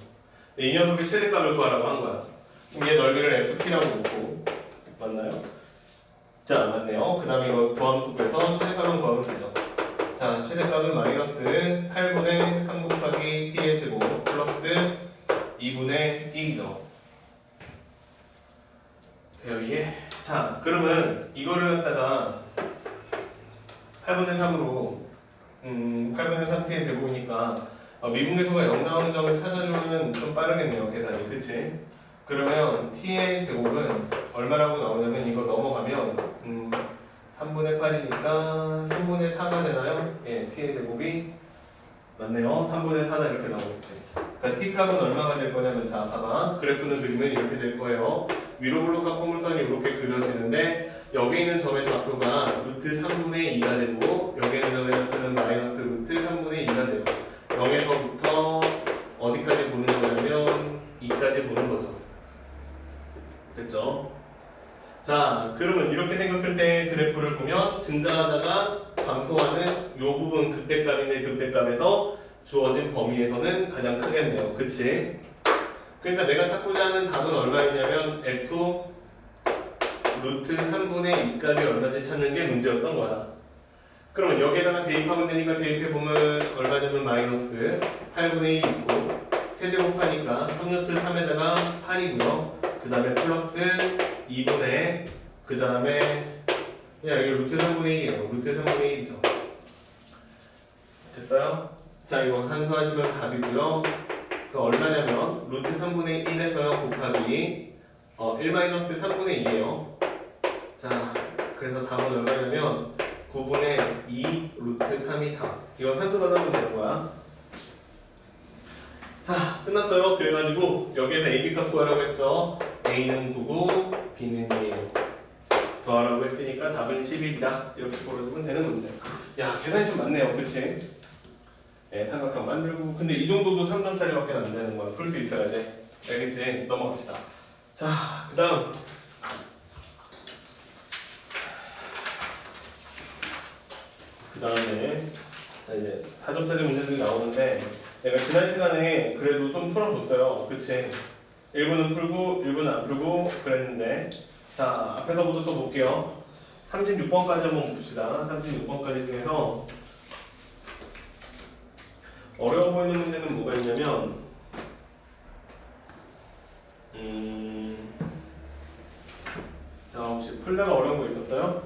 이 녀석의 최대값을 구하라고 한 거야. 그럼 얘 넓이를 ft라고 놓고 맞나요? 자, 맞네요. 그 다음에 이거 도함수 구해서 최대값은 구하면 되죠. 자, 최대값은 마이너스 8분의 3 곱하기 t의 제곱 플러스 2분의 2죠. 돼요, 이게? 자, 그러면 이거를 갖다가 8분의 3으로 8분의 3t의 제곱이니까 미분계수가 0 나오는 점을 찾아주면 좀 빠르겠네요, 계산이. 그치? 그러면 t의 제곱은 얼마라고 나오냐면 이거 넘어가면 3분의 8이니까 3분의 4가 되나요? 예, t의 제곱이 맞네요. 3분의 4다 이렇게 나오겠지. 그러니까 t값은 얼마가 될 거냐면 자, 봐봐. 그래프는 그리면 이렇게 될 거예요. 위로 블록한 포물선이 이렇게 그려지는데 여기 있는 점의 좌표가 루트 3분의 2가 되고 여기 있는 점의 좌표는 마이너스 루트 3분의 2가 돼요. 0에서부터 어디까지 보는 거냐면 2까지 보는 거죠. 됐죠? 자, 그러면 이렇게 생겼을 때 그래프를 보면 증가하다가 감소하는 요 부분 극대값인데 극대값에서 주어진 범위에서는 가장 크겠네요. 그치? 그러니까 내가 찾고자 하는 답은 얼마였냐면 F 루트 3분의 2값이 얼마인지 찾는 게 문제였던 거야. 그러면 여기에다가 대입하면 되니까 대입해보면 얼마냐면 마이너스 8분의 1 있고 세제곱하니까 3루트 3에다가 8이고요. 그 다음에 플러스 2분의 그 다음에 그냥 여기 루트 3분의 1이에요. 루트 3분의 1이죠. 됐어요? 자, 이거 한수하시면 답이고요. 그 얼마냐면 루트 3분의 1에서요 곱하기 1-3분의 2예요. 자, 그래서 답은 얼마냐면 9분의 2 루트 3이 답. 이건 산수만 하면 되는 거야. 자, 끝났어요. 그래가지고 여기에서 AB값 구하라고 했죠. A는 9고 B는 2예요. 더하라고 했으니까 답은 11이다. 이렇게 고르면 되는 문제. 야, 계산이 좀 많네요. 그치? 네, 삼각형 만들고. 근데 이 정도도 3점짜리밖에 안 되는 거야. 풀 수 있어야지. 알겠지? 넘어갑시다. 자, 그 다음. 그 다음에 이제 4점짜리 문제들이 나오는데 내가 지난 시간에 그래도 좀 풀어줬어요. 그치? 1부는 풀고 1부는 안 풀고 그랬는데 자, 앞에서부터 또 볼게요. 36번까지 한번 봅시다. 36번까지 중에서 어려워 보이는 문제는 뭐가 있냐면 자, 혹시 풀다가 어려운 거 있었어요?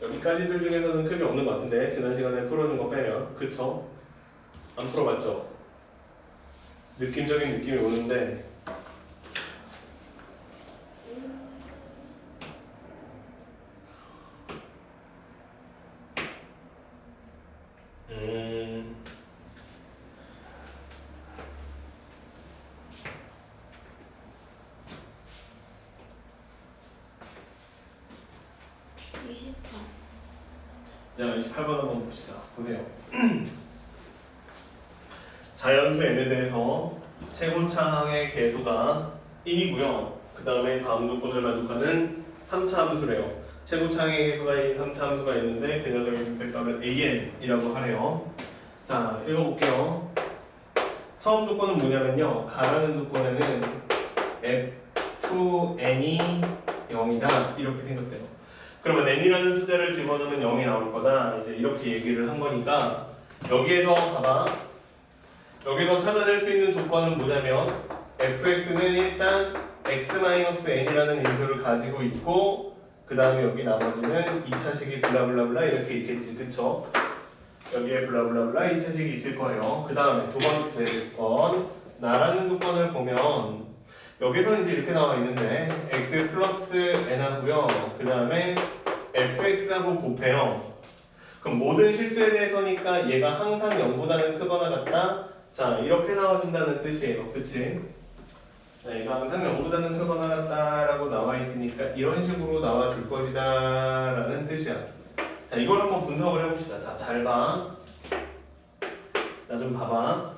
여기까지들 중에서는 크게 없는 것 같은데 지난 시간에 풀어준 거 빼면. 그쵸? 안 풀어봤죠? 느낌적인 느낌이 오는데 28. 자, 28번 한번 봅시다. 보세요. 자연수 n에 대해서 최고차항의 개수가 1이고요. 그 다음에 다음 조건을 만족하는 3차 함수래요. 최고차항의 개수가 1인 3차 함수가 있는데 그 녀석의 극대값을 an이라고 하래요. 자, 읽어볼게요. 처음 조건은 뭐냐면요. 가라는 조건에는 fn이 0이다 이렇게 생겼대요. 그러면 n이라는 숫자를 집어넣으면 0이 나올 거다. 이제 이렇게 얘기를 한 거니까 여기에서 봐봐. 여기서 찾아낼 수 있는 조건은 뭐냐면 fx는 일단 x-n이라는 인수를 가지고 있고 그 다음에 여기 나머지는 2차식이 블라블라블라 이렇게 있겠지. 그쵸? 여기에 블라블라블라 2차식이 있을 거예요. 그 다음에 두 번째 조건 나라는 조건을 보면 여기서 이제 이렇게 나와 있는데 x 플러스 n 하고요. 그 다음에 fx하고 곱해요. 그럼 모든 실수에 대해서니까 얘가 항상 0보다는 크거나 같다. 자, 이렇게 나와준다는 뜻이에요. 그치? 자, 얘가 항상 0보다는 크거나 같다라고 나와 있으니까 이런 식으로 나와줄 것이다 라는 뜻이야. 자, 이걸 한번 분석을 해봅시다. 자, 잘 봐. 나 좀 봐봐.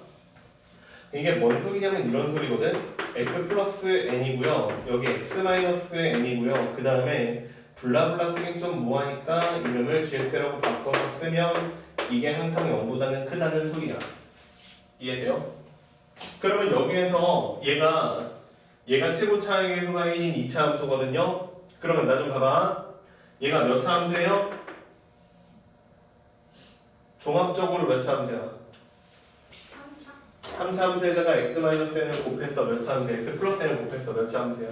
이게 뭔 소리냐면 이런 소리거든. x 플러스 n이고요. 여기 x 마이너스 n이고요. 그 다음에 블라블라 쓰긴 좀 뭐하니까 이름을 gx라고 바꿔서 쓰면 이게 항상 0보다는 크다는 소리야. 이해돼요? 그러면 여기에서 얘가 최고차항의 개수가 1인 2차 함수거든요. 그러면 나 좀 봐봐. 얘가 몇 차 함수예요? 종합적으로 몇 차 함수야? 3차 함수에다가 x-n을 곱했어. 몇 차 함수야? x 플러스 n을 곱했어. 몇 차 함수야?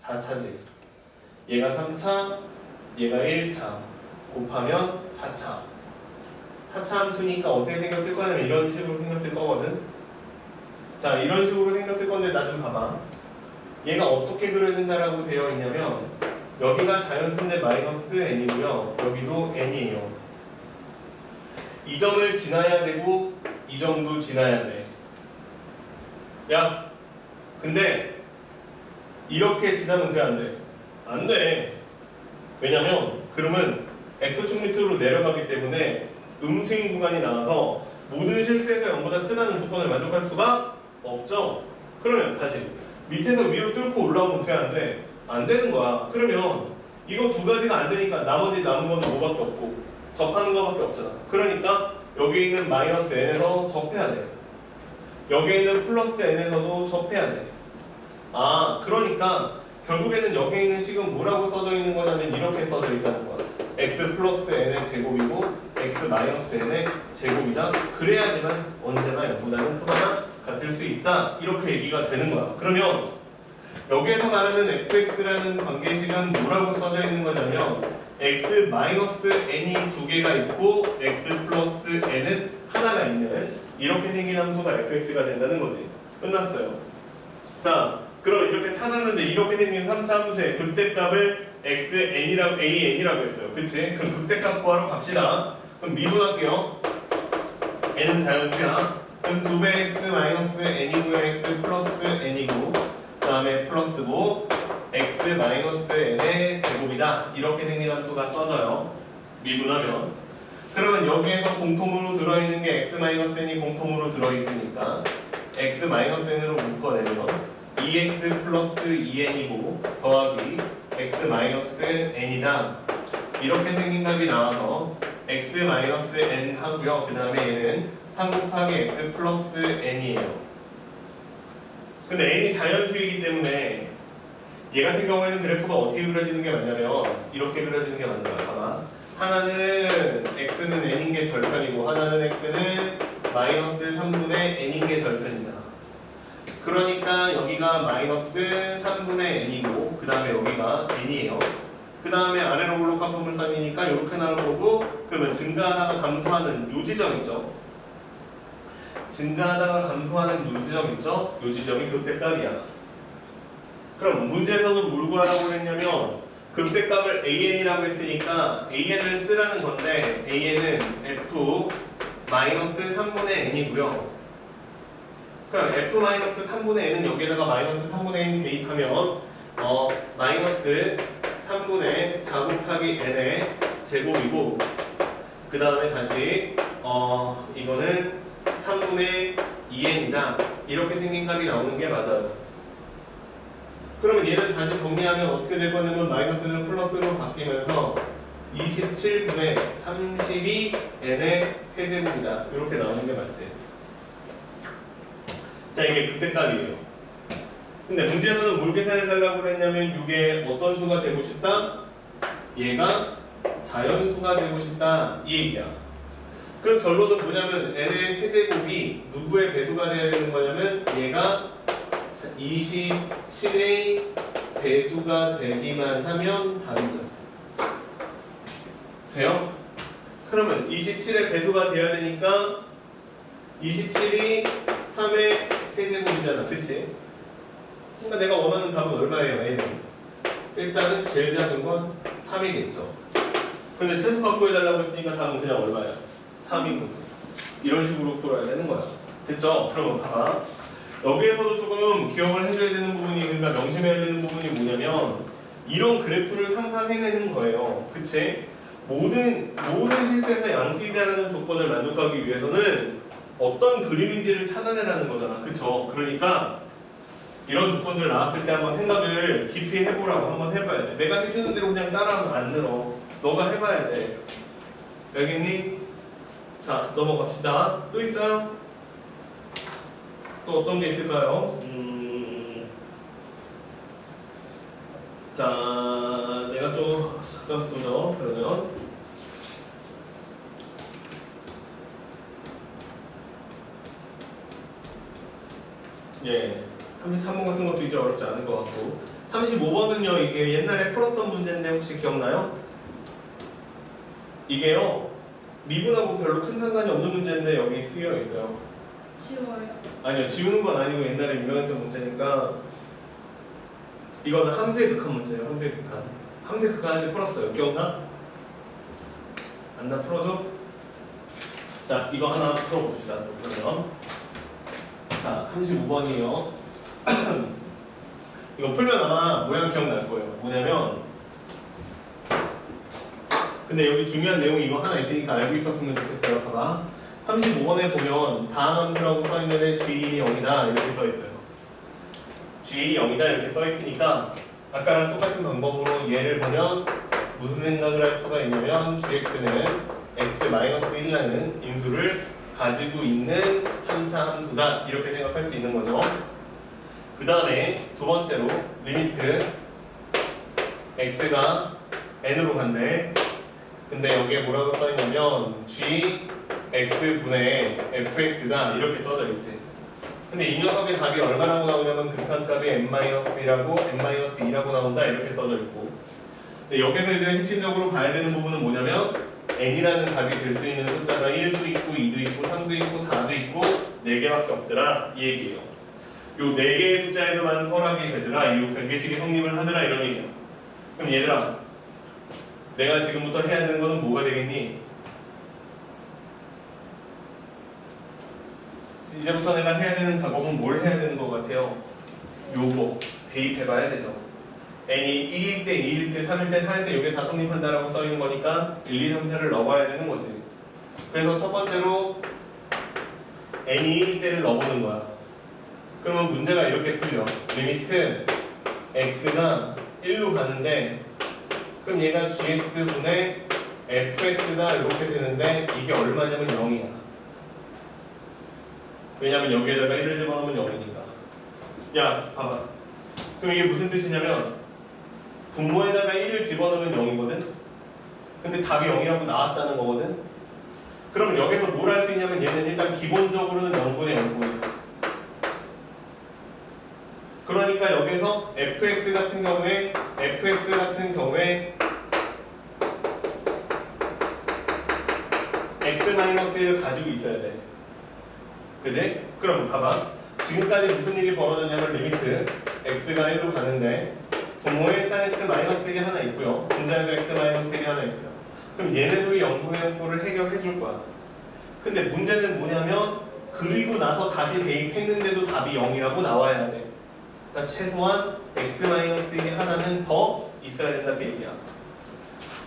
4차지. 얘가 3차, 얘가 1차. 곱하면 4차. 4차 함수니까 어떻게 생겼을 거냐면 이런 식으로 생겼을 거거든. 자, 이런 식으로 생겼을 건데 나 좀 봐봐. 얘가 어떻게 그려진다라고 되어 있냐면 여기가 자연수인데 마이너스 n이고요. 여기도 n이에요. 이 점을 지나야 되고 이 점도 지나야 돼. 야, 근데 이렇게 지나면 돼, 안 돼? 안 돼. 왜냐면 그러면 x축 밑으로 내려가기 때문에 음수인 구간이 나와서 모든 실수에서 0보다 크다는 조건을 만족할 수가 없죠. 그러면 다시 밑에서 위로 뚫고 올라오면 돼, 안 돼? 안 되는 거야. 그러면 이거 두 가지가 안 되니까 나머지 남은 거는 뭐밖에 없고 접하는 거밖에 없잖아. 그러니까 여기 있는 마이너스 n에서 접해야 돼. 여기 있는 플러스 n에서도 접해야 돼. 아, 그러니까 결국에는 여기 있는 식은 뭐라고 써져 있는 거냐면 이렇게 써져 있다는 거야. x 플러스 n의 제곱이고 x 마이너스 n의 제곱이다. 그래야지만 언제나 0보다는 크거나 같을 수 있다. 이렇게 얘기가 되는 거야. 그러면 여기에서 말하는 fx라는 관계식은 뭐라고 써져 있는 거냐면 x 마이너스 n이 두 개가 있고 x 플러스 n은 하나가 있는 이렇게 생긴 함수가 fx가 된다는 거지. 끝났어요. 자, 그럼 이렇게 찾았는데 이렇게 생긴 3차 함수의 극대값을 xn이라고 an이라고 했어요. 그치? 그럼 극대값 구하러 갑시다. 그럼 미분할게요. n은 자연수야. 그럼 2배 x 마이너스 n이고요. x 플러스 n이고 그 다음에 플러스고 x 마이너스 n의 제곱이다. 이렇게 생긴 함수가 써져요. 미분하면. 그러면 여기에서 공통으로 들어있는 게 x 마이너스 n이 공통으로 들어있으니까 x 마이너스 n으로 묶어내면 2x 플러스 2n이고 더하기 x 마이너스 n이다. 이렇게 생긴 값이 나와서 x 마이너스 n 하고요. 그 다음에 얘는 3 곱하기 x 플러스 n이에요. 근데 n이 자연수이기 때문에 얘 같은 경우에는 그래프가 어떻게 그려지는 게 맞냐면 이렇게 그려지는 게 맞는 거야. 봐봐. 하나는 x는 n인 게 절편이고 하나는 x는 마이너스 3분의 n인 게 절편이잖아. 그러니까 여기가 마이너스 3분의 n이고 그 다음에 여기가 n이에요. 그 다음에 아래로 볼록한 포물선이니까 이렇게 나올 거고 그러면 증가하다가 감소하는 요 지점 있죠. 증가하다가 감소하는 요 지점 있죠. 요 지점이 극대값이야. 그럼 문제에서는 뭘 구하라고 했냐면 극대값을 an이라고 했으니까 an을 쓰라는 건데 an은 f 마이너스 3분의 n이고요. 그럼 f 마이너스 3분의 n은 여기에다가 마이너스 3분의 n 대입하면 마이너스 3분의 4 곱하기 n의 제곱이고 그 다음에 다시 이거는 3분의 2n이다 이렇게 생긴 값이 나오는 게 맞아요. 그러면 얘는 다시 정리하면 어떻게 될 거냐면 마이너스는 플러스로 바뀌면서 27분의 32n의 세제곱이다 이렇게 나오는 게 맞지. 자, 이게 극대값이에요. 근데 문제에서는 뭘 계산해달라고 그랬냐면 이게 어떤 수가 되고 싶다? 얘가 자연수가 되고 싶다 이 얘기야. 그 결론은 뭐냐면 n의 세제곱이 누구의 배수가 돼야 되는 거냐면 얘가 27의 배수가 되기만 하면 답이죠. 돼요? 그러면 27의 배수가 돼야 되니까 27이 3의 세제곱이잖아. 그치? 그러니까 내가 원하는 답은 얼마예요? n은 일단은 제일 작은 건 3이겠죠. 근데 최소값 구해달라고 했으니까 답은 그냥 얼마야? 3인 거지. 이런 식으로 풀어야 되는 거야. 됐죠? 그러면 봐봐. 여기에서도 조금 기억을 해줘야 되는 부분이, 그러니까 명심해야 되는 부분이 뭐냐면 이런 그래프를 상상해내는 거예요. 그치? 모든 실수에서 양수이다라는 조건을 만족하기 위해서는 어떤 그림인지를 찾아내라는 거잖아. 그쵸? 그러니까 이런 조건들 나왔을 때 한번 생각을 깊이 해보라고 한번 해봐야 돼. 내가 해주는 대로 그냥 따라하면 안 늘어. 너가 해봐야 돼. 알겠니? 자, 넘어갑시다. 또 있어요? 또 어떤 게 있을까요? 자, 내가 좀 잠깐 보죠. 그러면 예, 33번 같은 것도 이제 어렵지 않은 것 같고 35번은요 이게 옛날에 풀었던 문제인데 혹시 기억나요? 이게요 미분하고 별로 큰 상관이 없는 문제인데 여기 쓰여 있어요. 지워요. 아니요, 지우는 건 아니고 옛날에 유명했던 문제니까 이거는 함수의 극한 문제예요. 함수의 극한. 함수의 극한 할 때 풀었어요. 기억나? 안 나? 풀어줘? 자, 이거 하나 풀어봅시다. 그러면 자, 35번이요. 이거 풀면 아마 모양 기억날 거예요. 뭐냐면 근데 여기 중요한 내용이 이거 하나 있으니까 알고 있었으면 좋겠어요. 봐봐. 35번에 보면 다항함수라고 써있는데 G이 0이다 이렇게 써있어요. G이 0이다 이렇게 써있으니까 아까랑 똑같은 방법으로 얘를 보면 무슨 생각을 할 수가 있냐면 Gx는 x-1라는 인수를 가지고 있는 3차 함수다 이렇게 생각할 수 있는 거죠. 그 다음에 두 번째로 리미트 x가 n으로 간대. 근데 여기에 뭐라고 써있냐면 g x분의 fx다 이렇게 써져 있지. 근데 이 녀석의 답이 얼마라고 나오냐면 극한값이 n-1라고 n-2라고 나온다 이렇게 써져 있고. 근데 여기서 이제 핵심적으로 봐야 되는 부분은 뭐냐면 n이라는 값이 될 수 있는 숫자가 1도 있고 2도 있고 3도 있고 4도 있고 4개밖에 없더라 이 얘기예요. 요 4개의 숫자에서만 허락이 되더라, 이 별개식이 성립을 하더라 이런 얘기야. 그럼 얘들아, 내가 지금부터 해야 되는 거는 뭐가 되겠니? 이제부터 내가 해야 되는 작업은 뭘 해야 되는 것 같아요? 요거 대입해봐야 되죠. n이 1일 때, 2일 때, 3일 때, 4일 때 이게 다 성립한다라고 써있는 거니까 1, 2, 3, 4를 넣어봐야 되는 거지. 그래서 첫 번째로 n이 1일 때를 넣어보는 거야. 그러면 문제가 이렇게 풀려. 리미트 x가 1로 가는데 그럼 얘가 gx분의 fx가 이렇게 되는데 이게 얼마냐면 0이야. 왜냐면 여기에다가 1을 집어넣으면 0이니까. 야, 봐봐. 그럼 이게 무슨 뜻이냐면 분모에다가 1을 집어넣으면 0이거든? 근데 답이 0이라고 나왔다는 거거든? 그러면 여기서 뭘 할 수 있냐면 얘는 일단 기본적으로는 0분의 0분이야. 그러니까 여기서 fx 같은 경우에 x-1을 가지고 있어야 돼. 그지? 그럼 봐봐. 지금까지 무슨 일이 벌어졌냐면 리미트 x가 1로 가는데 분모에 일단 x-1이 하나 있고요. 분자에도 x-1이 하나 있어요. 그럼 얘네들이 0분의 0를 해결해 줄 거야. 근데 문제는 뭐냐면 그리고 나서 다시 대입했는데도 답이 0이라고 나와야 돼. 그러니까 최소한 x-1이 하나는 더 있어야 된다는 얘기야.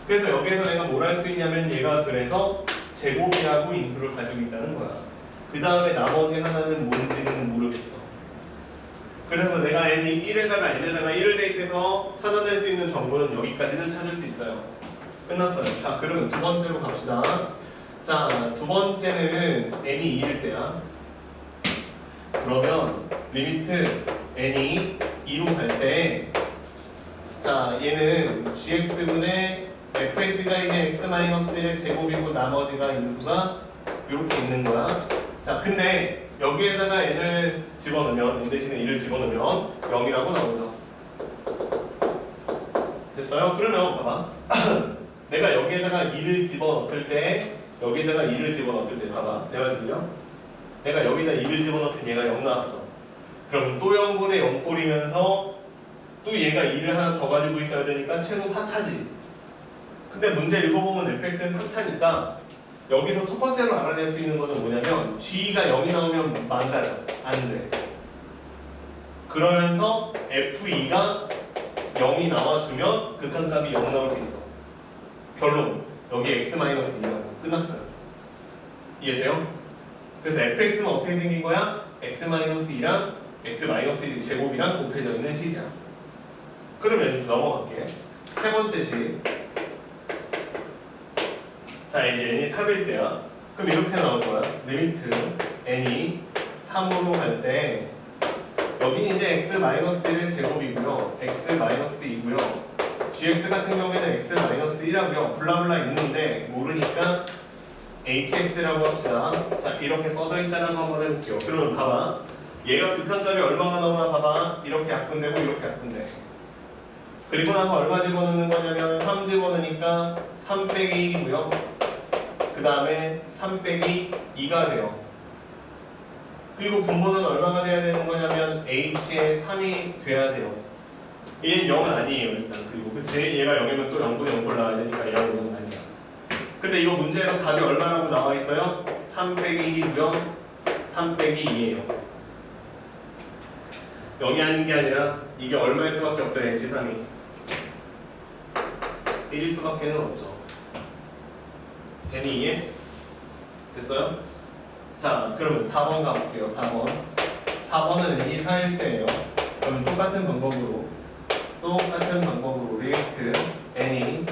그래서 여기에서 내가 뭘 할 수 있냐면 얘가 그래서 제곱이라고 인수를 가지고 있다는 거야. 그 다음에 나머지 하나는 뭔지는 모르겠어. 그래서 내가 n이 1에다가 n에다가 1을 대입해서 찾아낼 수 있는 정보는 여기까지는 찾을 수 있어요. 끝났어요. 자, 그러면 두 번째로 갑시다. 자, 두 번째는 n이 2일 때야. 그러면 리미트 n이 2로 갈 때, 자, 얘는 gx분의 fx가 이제 x-1의 제곱이고 나머지가 인수가 이렇게 있는 거야. 자, 근데 여기에다가 n을 집어넣으면, n 대신에 2를 집어넣으면 0이라고 나오죠. 됐어요? 그러면 봐봐. 내가 여기에다가 2를 집어넣었을 때, 여기에다가 2를 집어넣었을 때, 봐봐. 내 말 들려? 내가 여기다 2를 집어넣었더니 얘가 0 나왔어. 그럼 또 0분의 0꼴이면서 또 얘가 2를 하나 더 가지고 있어야 되니까 최소 4차지. 근데 문제 읽어보면 fx는 3차니까 여기서 첫 번째로 알아낼 수 있는 거는 뭐냐면 g가 0이 나오면 망가져. 안 돼. 그러면서 f2가 0이 나와주면 극한값이 0 나올 수 있어. 결론. 여기 x-2라고 끝났어요. 이해돼요? 그래서 fx는 어떻게 생긴 거야? x-2랑 x-1 제곱이랑 곱해져 있는 식이야. 그러면 이제 넘어갈게. 세 번째 식. 자, 이제 n이 3일 때야. 그럼 이렇게 나올 거야. 리미트 n이 3으로 갈 때 여기는 이제 x-1의 제곱이고요. x-2고요. gx 같은 경우에는 x-1하고요. 블라블라 있는데 모르니까 hx라고 합시다. 자, 이렇게 써져 있다는 거 한번 해볼게요. 그러면 봐봐. 얘가 극한값이 얼마가 나오나 봐봐. 이렇게 약분되고 이렇게 약분돼. 그리고 나서 얼마 집어넣는 거냐면 3 집어넣으니까 3 빼기 1이고요. 그 다음에 3 빼기 2가 돼요. 그리고 분모는 얼마가 돼야 되는 거냐면 h의 3이 돼야 돼요. 얘는 0은 아니에요 일단. 그리고 그치? 얘가 0이면 또 0분의 0꼴 나와야 되니까 얘가 0은 아니야. 근데 이거 문제에서 답이 얼마라고 나와 있어요? 3 빼기 1이고요. 3 빼기 2예요. 0이 아닌 게 아니라 이게 얼마일 수밖에 없어요. h3이 1일 수밖에는 없죠. 되니 이해? 됐어요? 자, 그러면 4번 가볼게요. 4번은 n이 4일 때예요. 그럼 똑같은 방법으로 리미트 n이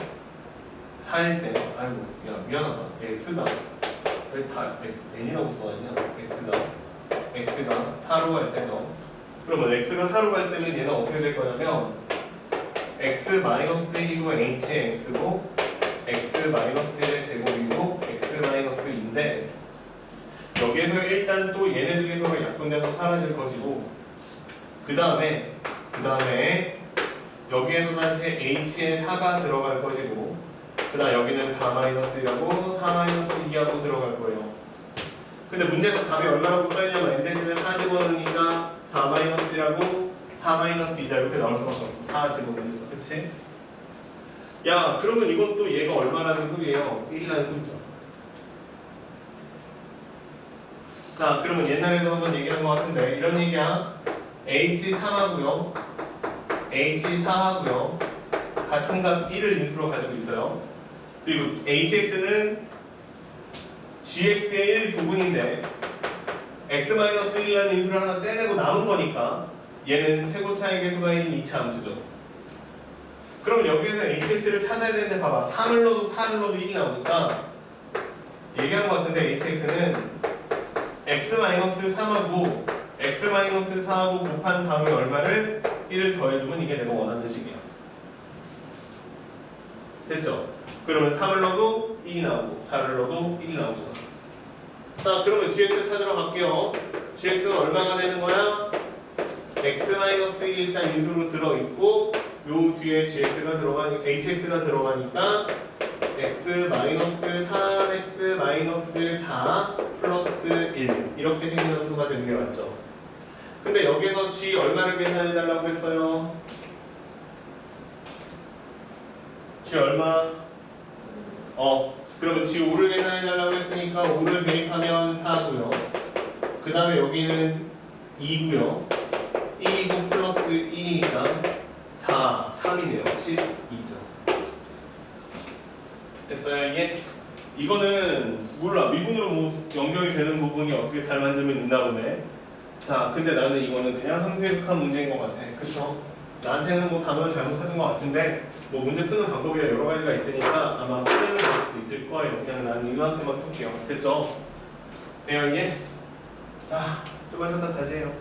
4일 때, 아이고 야 미안하다. x가 왜 다 n이라고 써왔냐? x가 4로 갈 때죠. 그러면 x가 4로 갈 때는 얘는 어떻게 될 거냐면 x-1이고 h의 x고 x-1의 제곱이고 x-2인데 여기에서 일단 또 얘네들이 서로 약분돼서 사라질 것이고 그 다음에 여기에서 다시 h의 4가 들어갈 것이고 그 다음 여기는 4-1이라고 4-2하고 들어갈 거예요. 근데 문제에서 답이 얼마라고 써있냐면 n 대신에 4 집어넣으니까 4-1이라고 4-2다 이렇게 나올 수밖에 없어. 4 집어넣으니까. 그치? 야, 그러면 이건 또 얘가 얼마라는 소리예요? 1이라는 소리죠. 자, 그러면 옛날에도 한번 얘기한 것 같은데 이런 얘기야. h3하고요 h4하고요 같은 값 1을 인수로 가지고 있어요. 그리고 hx는 gx의 1 부분인데 x-1이라는 인수를 하나 떼내고 남은 거니까 얘는 최고차의 계수가 있는 2차 함수죠. 그럼 여기에서 hx를 찾아야 되는데 봐봐. 3을 넣어도 4를 넣어도 1이 나오니까 얘기한 것 같은데 hx는 x-3하고 x-4하고 곱한 다음에 얼마를 1을 더해주면 이게 내가 원하는 식이야. 됐죠? 그러면 3을 넣어도 1이 나오고 4를 넣어도 1이 나오잖아. 자, 그러면 gx 찾으러 갈게요. gx는 얼마가 되는 거야? x-1 일단 인수로 들어있고 요 뒤에 hx가 들어가니까 x-4 x-4 플러스 1 이렇게 생긴 함수가 되는 게 맞죠? 근데 여기서 g 얼마를 계산해 달라고 했어요? g 얼마? 그러면 g 5를 계산해 달라고 했으니까 5를 대입하면 4고요. 그 다음에 여기는 2고요. 1이고 플러스 1이니까 4, 3이네요. 10. 2점. 됐어요 이게? 이거는 몰라 미분으로 뭐 연결이 되는 부분이 어떻게 잘 만들면 있나 보네. 자 근데 나는 이거는 그냥 함수 해석한 문제인 것 같아. 그쵸? 나한테는 뭐 단어를 잘못 찾은 것 같은데 뭐 문제 푸는 방법이 여러 가지가 있으니까 아마 풀리는 방법도 있을 거예요. 그냥 나는 이만큼만 풀게요. 됐죠? 돼요 이게? 자 좀만 더 다시 해요.